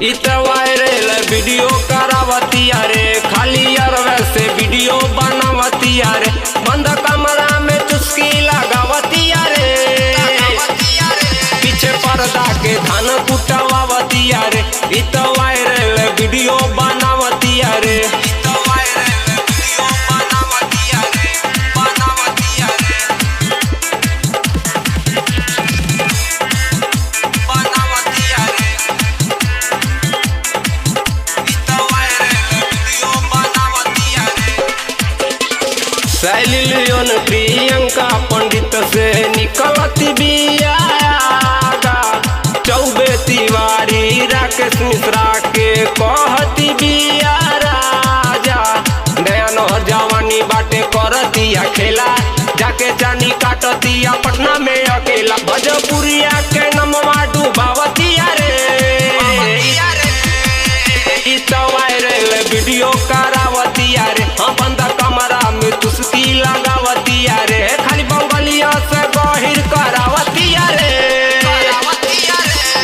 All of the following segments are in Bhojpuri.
इत वायरल वीडियो करावतिया रे, खाली अरवे से वीडियो बनावतिया रे, बंद कमरा में चुस्की लगावतिया रे, पीछे पर्दा के धान कुटवावतिया रे, इत वायरल वीडियो बनावतिया रे। शैली लियोन प्रियंका पंडित से निकलती बियागा, चौबे तिवारी राकेश मिश्रा के कहती बिया राजा, नया नहर जवानी बाटे करतिया खेला, जाके जानी काटतिया पटना में अकेला, भोजपुरिया के नमवा डूबावतिया रे, इत वायरल वीडियो करावतिया रे, हम बंद कमरा में तुस्की लगावतिया रे, खाली बंगलिया से गहिर करावतिया रे,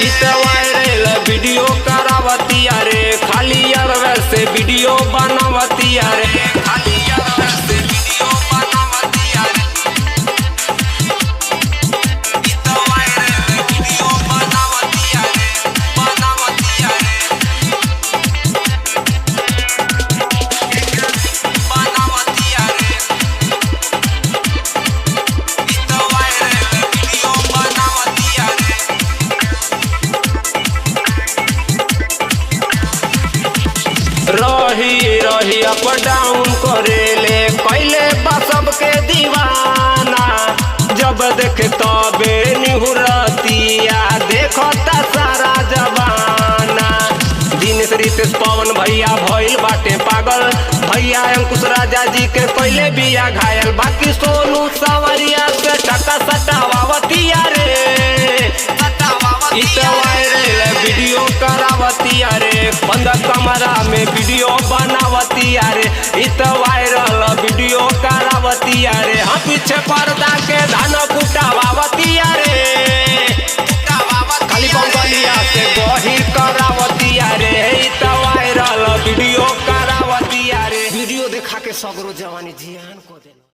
इत वायरल वीडियो करावतिया रे, खाली अरवे से वीडियो बनावतिया रे, खाली अरवे से वीडियो बनावतिया रे, इत वायरल वीडियो बनावतिया रे, बनावतिया रे। रही रही अप डाउन करेले कैले बा सबके दीवाना, जब देखे तबे निहुरतिया देखता सारा जवाना, दिनेश रितेश पवन भैया भइल बाटे पागल, भैया अंकुश राजा जी के कैले बिया घायल, बाकी सोनू सवरिया से टका सटावतिया रे, इत वायरल वीडियो करावतिया रे, बंद कमरा में वीडियो बनावतिया रे, इत वायरल वीडियो करावतिया रे, हम पीछे पर्दा के धान कुटावतिया रे, खाली बंगलिया से गहिर करावतिया रे, इत वायरल वीडियो करावतिया रे, वीडियो देखा के सगरो जवानी जियान को दे।